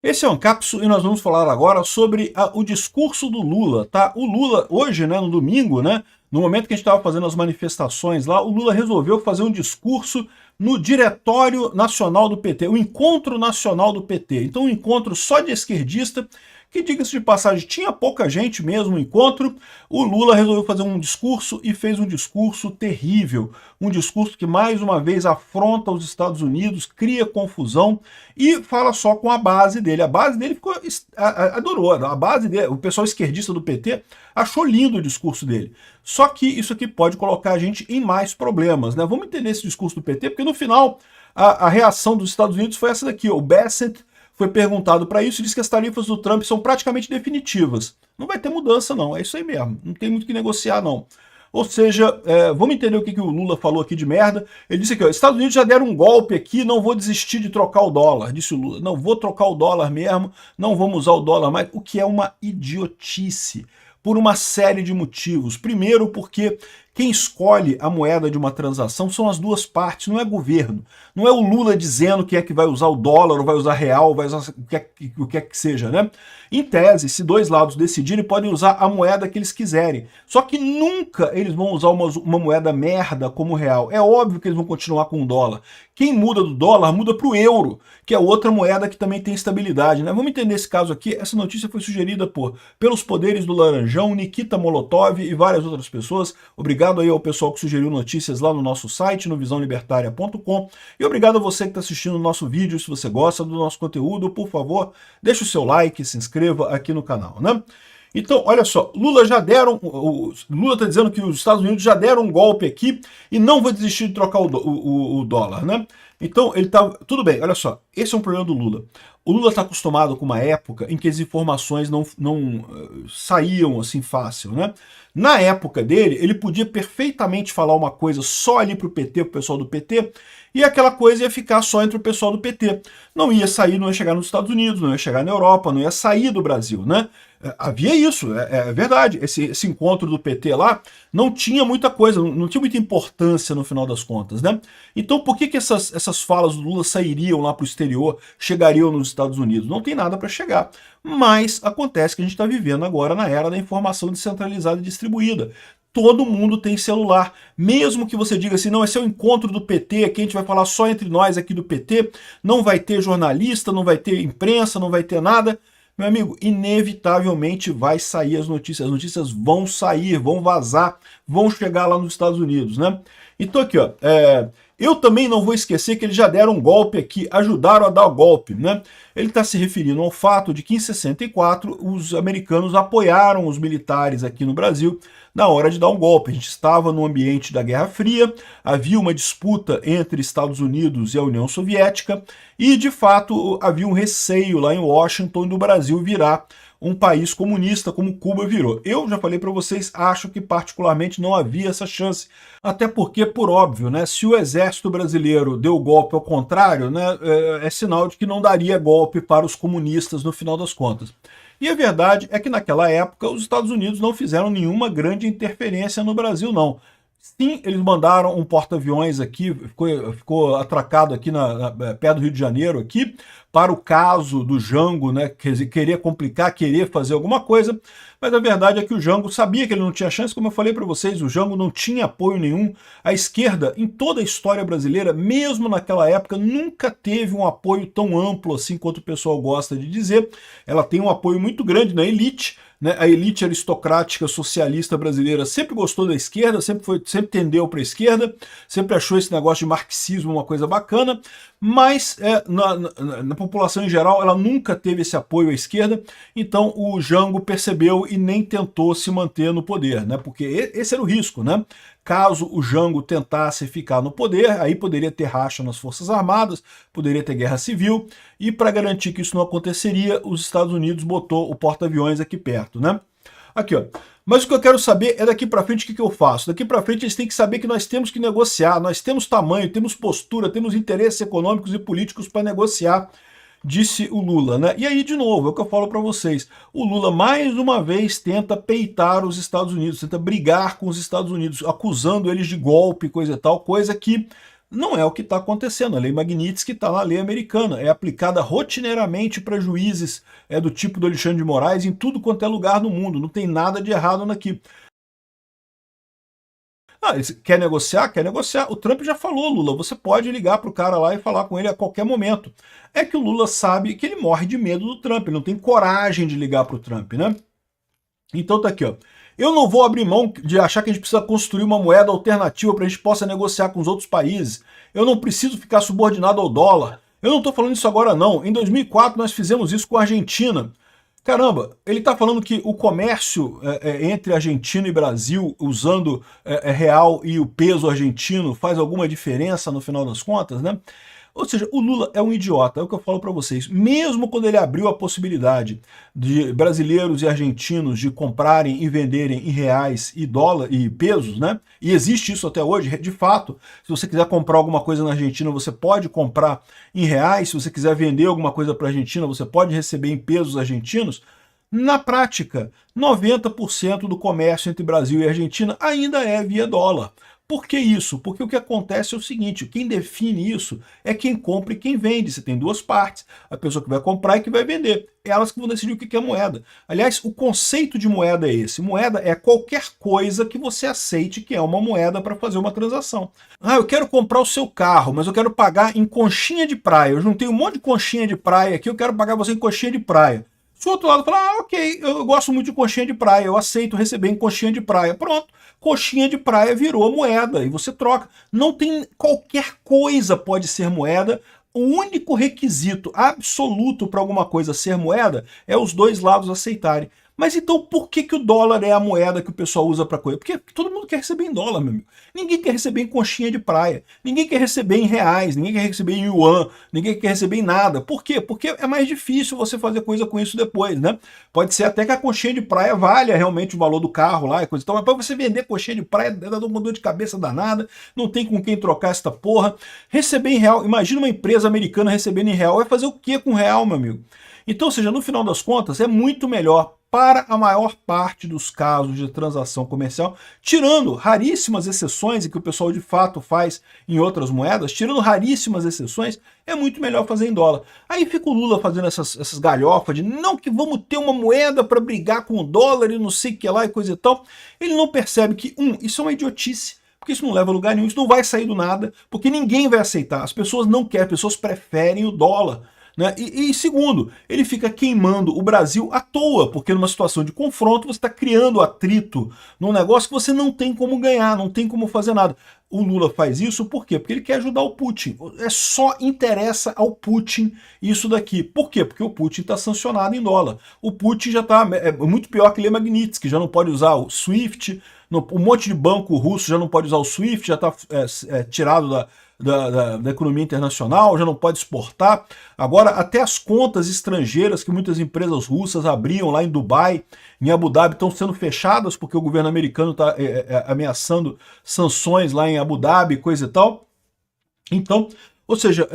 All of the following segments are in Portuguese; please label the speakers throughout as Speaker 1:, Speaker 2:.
Speaker 1: Esse é o Ancapsu e nós vamos falar agora sobre o discurso do Lula, tá? O Lula, hoje, né, no domingo, né, no momento que a gente estava fazendo as manifestações lá, o Lula resolveu fazer um discurso no Diretório Nacional do PT, o Encontro Nacional do PT. Então, um encontro só de esquerdista, que, diga-se de passagem, tinha pouca gente mesmo no encontro. O Lula resolveu fazer um discurso e fez um discurso terrível. Um discurso que, mais uma vez, afronta os Estados Unidos, cria confusão e fala só com a base dele. A base dele ficou, adorou. A base dele, o pessoal esquerdista do PT achou lindo o discurso dele. Só que isso aqui pode colocar a gente em mais problemas, né? Vamos entender esse discurso do PT, porque no final a reação dos Estados Unidos foi essa daqui. O Bassett foi perguntado para isso e disse que as tarifas do Trump são praticamente definitivas. Não vai ter mudança não, é isso aí mesmo. Não tem muito o que negociar não. Ou seja, vamos entender o que o Lula falou aqui de merda. Ele disse aqui, ó, Estados Unidos já deram um golpe aqui, não vou desistir de trocar o dólar, disse o Lula. Não vou trocar o dólar mesmo, não vamos usar o dólar mais, o que é uma idiotice, por uma série de motivos. Primeiro, porque quem escolhe a moeda de uma transação são as duas partes, não é governo. Não é o Lula dizendo quem é que vai usar o dólar, ou vai usar real, ou vai usar o que é que seja, né? Em tese, se dois lados decidirem, podem usar a moeda que eles quiserem. Só que nunca eles vão usar uma moeda merda como real. É óbvio que eles vão continuar com o dólar. Quem muda do dólar muda para o euro, que é outra moeda que também tem estabilidade, né? Vamos entender esse caso aqui. Essa notícia foi sugerida pelos poderes do Laranjão, Nikita Molotov e várias outras pessoas. Obrigado aí ao pessoal que sugeriu notícias lá no nosso site, no visãolibertaria.com. E obrigado a você que está assistindo o nosso vídeo. Se você gosta do nosso conteúdo, por favor, deixe o seu like, se inscreva aqui no canal, né? Então, olha só, Lula está dizendo que os Estados Unidos já deram um golpe aqui e não vai desistir de trocar o dólar, né? Então, ele tá... Tudo bem, olha só, esse é um problema do Lula. O Lula está acostumado com uma época em que as informações não saíam assim fácil, né? Na época dele, ele podia perfeitamente falar uma coisa só ali para o PT, para o pessoal do PT, e aquela coisa ia ficar só entre o pessoal do PT. Não ia sair, não ia chegar nos Estados Unidos, não ia chegar na Europa, não ia sair do Brasil, né? Havia isso, é verdade. Esse encontro do PT lá não tinha muita coisa, não tinha muita importância no final das contas, né? Então por que essas falas do Lula sairiam lá para o exterior, chegariam nos Estados Unidos? Não tem nada para chegar. Mas acontece que a gente está vivendo agora na era da informação descentralizada e distribuída. Todo mundo tem celular. Mesmo que você diga assim, não, esse é o encontro do PT, aqui a gente vai falar só entre nós aqui do PT, não vai ter jornalista, não vai ter imprensa, não vai ter nada. Meu amigo, inevitavelmente vai sair as notícias vão sair, vão vazar, vão chegar lá nos Estados Unidos, né? Então aqui, ó, eu também não vou esquecer que eles já deram um golpe aqui, ajudaram a dar o golpe, né? Ele está se referindo ao fato de que em 64 os americanos apoiaram os militares aqui no Brasil na hora de dar um golpe. A gente estava no ambiente da Guerra Fria, havia uma disputa entre Estados Unidos e a União Soviética e, de fato, havia um receio lá em Washington do Brasil virar um país comunista como Cuba virou. Eu já falei para vocês, acho que particularmente não havia essa chance, até porque, por óbvio, né, se o exército brasileiro deu golpe ao contrário, né, é sinal de que não daria golpe para os comunistas no final das contas. E a verdade é que naquela época os Estados Unidos não fizeram nenhuma grande interferência no Brasil, não. Sim, eles mandaram um porta-aviões aqui, ficou atracado aqui perto do Rio de Janeiro, aqui, para o caso do Jango, né, querer complicar, querer fazer alguma coisa, mas a verdade é que o Jango sabia que ele não tinha chance, como eu falei para vocês, o Jango não tinha apoio nenhum. A esquerda, em toda a história brasileira, mesmo naquela época, nunca teve um apoio tão amplo assim quanto o pessoal gosta de dizer. Ela tem um apoio muito grande na elite, né? A elite aristocrática socialista brasileira sempre gostou da esquerda, sempre tendeu para a esquerda, sempre achou esse negócio de marxismo uma coisa bacana, mas na população em geral ela nunca teve esse apoio à esquerda. Então o Jango percebeu e nem tentou se manter no poder, né? Porque esse era o risco, né? Caso o Jango tentasse ficar no poder, aí poderia ter racha nas Forças Armadas, poderia ter guerra civil, e para garantir que isso não aconteceria, os Estados Unidos botou o porta-aviões aqui perto, né? Aqui, ó. Mas o que eu quero saber é daqui para frente o que eu faço. Daqui para frente eles têm que saber que nós temos que negociar, nós temos tamanho, temos postura, temos interesses econômicos e políticos para negociar, disse o Lula, né? E aí, de novo, é o que eu falo para vocês, o Lula mais uma vez tenta peitar os Estados Unidos, tenta brigar com os Estados Unidos, acusando eles de golpe, coisa e tal, coisa que Não é o que está acontecendo. A lei Magnitsky está na lei americana, é aplicada rotineiramente para juízes do tipo do Alexandre de Moraes em tudo quanto é lugar no mundo, não tem nada de errado aqui. Ele quer negociar? Quer negociar. O Trump já falou, Lula, você pode ligar para o cara lá e falar com ele a qualquer momento. É que o Lula sabe que ele morre de medo do Trump, ele não tem coragem de ligar para o Trump, né? Então tá aqui, ó. Eu não vou abrir mão de achar que a gente precisa construir uma moeda alternativa para a gente possa negociar com os outros países. Eu não preciso ficar subordinado ao dólar. Eu não estou falando isso agora não. Em 2004 nós fizemos isso com a Argentina. Caramba, ele está falando que o comércio entre Argentina e Brasil, usando real e o peso argentino, faz alguma diferença no final das contas, né? Ou seja, o Lula é um idiota, é o que eu falo para vocês. Mesmo quando ele abriu a possibilidade de brasileiros e argentinos de comprarem e venderem em reais e dólar e pesos, né? E existe isso até hoje, de fato. Se você quiser comprar alguma coisa na Argentina, você pode comprar em reais. Se você quiser vender alguma coisa para a Argentina, você pode receber em pesos argentinos. Na prática, 90% do comércio entre Brasil e Argentina ainda é via dólar. Por que isso? Porque o que acontece é o seguinte, quem define isso é quem compra e quem vende. Você tem duas partes, a pessoa que vai comprar e que vai vender. Elas que vão decidir o que é moeda. Aliás, o conceito de moeda é esse. Moeda é qualquer coisa que você aceite que é uma moeda para fazer uma transação. Eu quero comprar o seu carro, mas eu quero pagar em conchinha de praia. Eu juntei um monte de conchinha de praia aqui, eu quero pagar você em conchinha de praia. Se o outro lado falar, ok, eu gosto muito de conchinha de praia, eu aceito receber em conchinha de praia. Pronto, conchinha de praia virou moeda e você troca. Não tem qualquer coisa pode ser moeda. O único requisito absoluto para alguma coisa ser moeda é os dois lados aceitarem. Mas então por que o dólar é a moeda que o pessoal usa para coisa? Porque todo mundo quer receber em dólar, meu amigo. Ninguém quer receber em conchinha de praia. Ninguém quer receber em reais. Ninguém quer receber em yuan. Ninguém quer receber em nada. Por quê? Porque é mais difícil você fazer coisa com isso depois, né? Pode ser até que a conchinha de praia valha realmente o valor do carro lá e coisa e tal, mas para você vender conchinha de praia, dá uma dor de cabeça danada, não tem com quem trocar esta porra. Receber em real, imagina uma empresa americana recebendo em real, vai fazer o que com real, meu amigo? Então, ou seja, no final das contas, é muito melhor para a maior parte dos casos de transação comercial, tirando raríssimas exceções, e que o pessoal de fato faz em outras moedas, tirando raríssimas exceções, é muito melhor fazer em dólar. Aí fica o Lula fazendo essas galhofas de não que vamos ter uma moeda para brigar com o dólar e não sei o que lá e coisa e tal. Ele não percebe que, isso é uma idiotice, porque isso não leva a lugar nenhum, isso não vai sair do nada, porque ninguém vai aceitar, as pessoas não querem, as pessoas preferem o dólar. Né? E segundo, ele fica queimando o Brasil à toa, porque numa situação de confronto você está criando atrito num negócio que você não tem como ganhar, não tem como fazer nada. O Lula faz isso por quê? Porque ele quer ajudar o Putin. Só interessa ao Putin isso daqui. Por quê? Porque o Putin está sancionado em dólar. O Putin já está muito pior que Lei Magnitsky, já não pode usar o SWIFT, um monte de banco russo já não pode usar o SWIFT, já está tirado da economia internacional, já não pode exportar. Agora, até as contas estrangeiras que muitas empresas russas abriam lá em Dubai, em Abu Dhabi, estão sendo fechadas porque o governo americano está ameaçando sanções lá em Abu Dhabi, coisa e tal. Então, ou seja,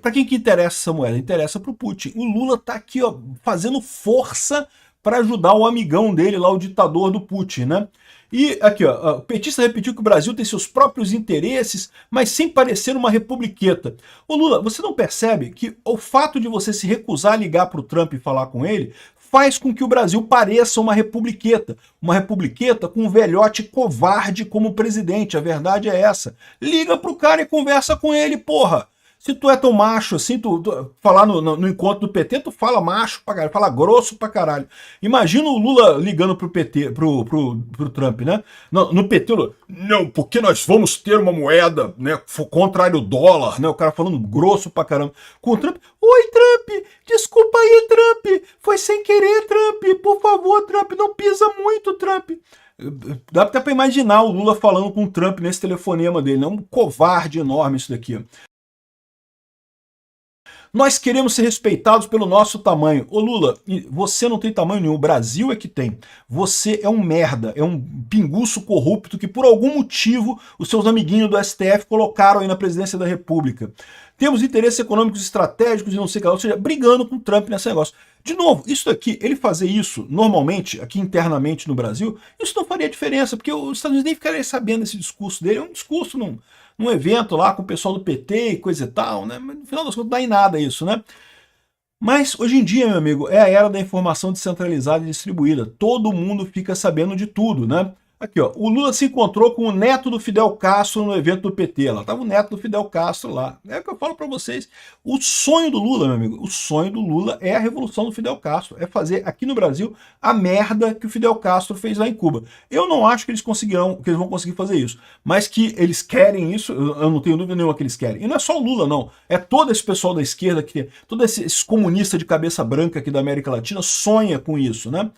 Speaker 1: para quem que interessa essa moeda? Interessa para o Putin. O Lula está aqui, ó, fazendo força para ajudar o amigão dele lá, o ditador do Putin, né? E aqui, ó, o petista repetiu que o Brasil tem seus próprios interesses, mas sem parecer uma republiqueta. Ô Lula, você não percebe que o fato de você se recusar a ligar para o Trump e falar com ele faz com que o Brasil pareça uma republiqueta com um velhote covarde como presidente? A verdade é essa. Liga pro cara e conversa com ele, porra. Se tu é tão macho assim, tu falar no encontro do PT, tu fala macho pra caralho, fala grosso pra caralho. Imagina o Lula ligando pro PT, pro Trump, né? No PT, não, porque nós vamos ter uma moeda, né, contrário ao dólar, né? O cara falando grosso pra caramba. Com o Trump, oi Trump, desculpa aí Trump, foi sem querer Trump, por favor Trump, não pisa muito Trump. Dá até pra imaginar o Lula falando com o Trump nesse telefonema dele, né? Um covarde enorme isso daqui. Nós queremos ser respeitados pelo nosso tamanho. Ô Lula, você não tem tamanho nenhum, o Brasil é que tem. Você é um merda, é um pinguço corrupto que por algum motivo os seus amiguinhos do STF colocaram aí na presidência da República. Temos interesses econômicos estratégicos e não sei o que lá, ou seja, brigando com o Trump nesse negócio. De novo, isso daqui, ele fazer isso normalmente, aqui internamente no Brasil, isso não faria diferença, porque os Estados Unidos nem ficariam sabendo desse discurso dele, é um discurso, num evento lá com o pessoal do PT e coisa e tal, né? Mas no final das contas não dá em nada isso, né? Mas hoje em dia, meu amigo, é a era da informação descentralizada e distribuída. Todo mundo fica sabendo de tudo, né? Aqui, ó, o Lula se encontrou com o neto do Fidel Castro no evento do PT. Lá estava o neto do Fidel Castro lá. É o que eu falo para vocês. O sonho do Lula, meu amigo, o sonho do Lula é a revolução do Fidel Castro. É fazer aqui no Brasil a merda que o Fidel Castro fez lá em Cuba. Eu não acho que eles conseguirão, que eles vão conseguir fazer isso. Mas que eles querem isso, eu não tenho dúvida nenhuma que eles querem. E não é só o Lula, não. É todo esse pessoal da esquerda, todo esse comunista de cabeça branca aqui da América Latina sonha com isso, né?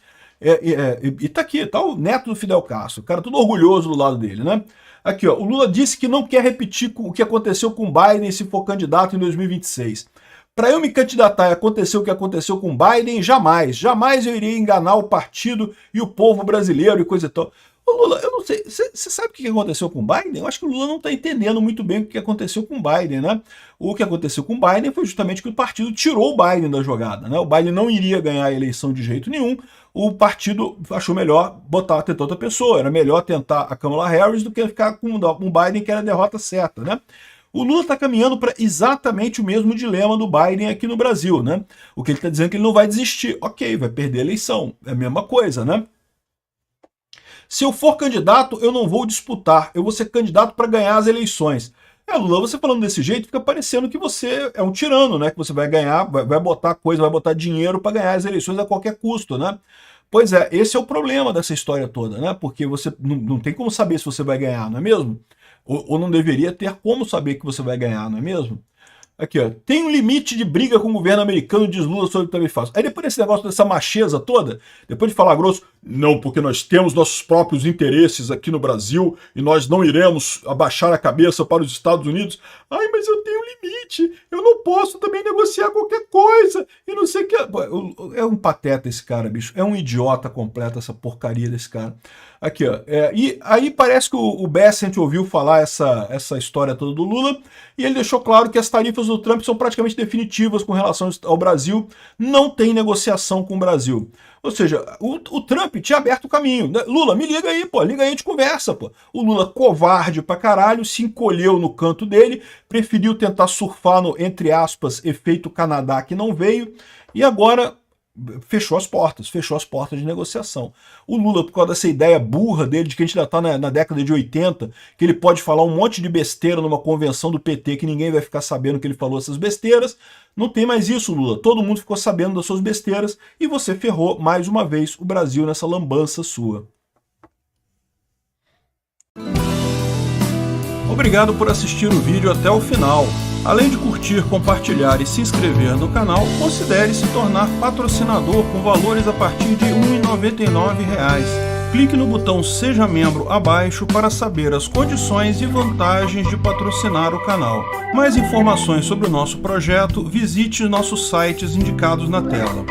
Speaker 1: E tá aqui, tá o neto do Fidel Castro, o cara todo orgulhoso do lado dele, né? Aqui, ó, o Lula disse que não quer repetir o que aconteceu com Biden se for candidato em 2026. Para eu me candidatar e acontecer o que aconteceu com Biden, jamais eu iria enganar o partido e o povo brasileiro e coisa e tal. O Lula, eu não sei, você sabe o que aconteceu com o Biden? Eu acho que o Lula não está entendendo muito bem o que aconteceu com o Biden, né? O que aconteceu com o Biden foi justamente que o partido tirou o Biden da jogada, né? O Biden não iria ganhar a eleição de jeito nenhum, o partido achou melhor tentar outra pessoa, era melhor tentar a Kamala Harris do que ficar com um Biden que era a derrota certa, né? O Lula está caminhando para exatamente o mesmo dilema do Biden aqui no Brasil, né? O que ele está dizendo é que ele não vai desistir. Ok, vai perder a eleição, é a mesma coisa, né? Se eu for candidato, eu não vou disputar, eu vou ser candidato para ganhar as eleições. Lula, você falando desse jeito, fica parecendo que você é um tirano, né? Que você vai ganhar, vai botar coisa, vai botar dinheiro para ganhar as eleições a qualquer custo, né? Pois é, esse é o problema dessa história toda, né? Porque você não tem como saber se você vai ganhar, não é mesmo? Ou não deveria ter como saber que você vai ganhar, não é mesmo? Aqui, ó, tem um limite de briga com o governo americano, diz Lula sobre o que também faz. Aí depois desse negócio, dessa macheza toda, depois de falar grosso, não, porque nós temos nossos próprios interesses aqui no Brasil e nós não iremos abaixar a cabeça para os Estados Unidos. Ai, mas eu tenho um limite, eu não posso também negociar qualquer coisa e não sei o que. É um pateta esse cara, bicho, é um idiota completo essa porcaria desse cara. Aqui, ó, e aí parece que o Bessent ouviu falar essa história toda do Lula e ele deixou claro que as tarifas do Trump são praticamente definitivas com relação ao Brasil, não tem negociação com o Brasil. Ou seja, o Trump tinha aberto o caminho. Lula, me liga aí, pô, liga aí, a gente conversa, pô. O Lula, covarde pra caralho, se encolheu no canto dele, preferiu tentar surfar no, entre aspas, efeito Canadá que não veio, e agora fechou as portas de negociação. O Lula, por causa dessa ideia burra dele, de que a gente ainda está na década de 80, que ele pode falar um monte de besteira numa convenção do PT que ninguém vai ficar sabendo que ele falou essas besteiras, não tem mais isso, Lula. Todo mundo ficou sabendo das suas besteiras e você ferrou mais uma vez o Brasil nessa lambança sua. Obrigado por assistir o vídeo até o final. Além de curtir, compartilhar e se inscrever no canal, considere se tornar patrocinador com valores a partir de R$ 1,99. Clique no botão Seja Membro abaixo para saber as condições e vantagens de patrocinar o canal. Mais informações sobre o nosso projeto, visite nossos sites indicados na tela.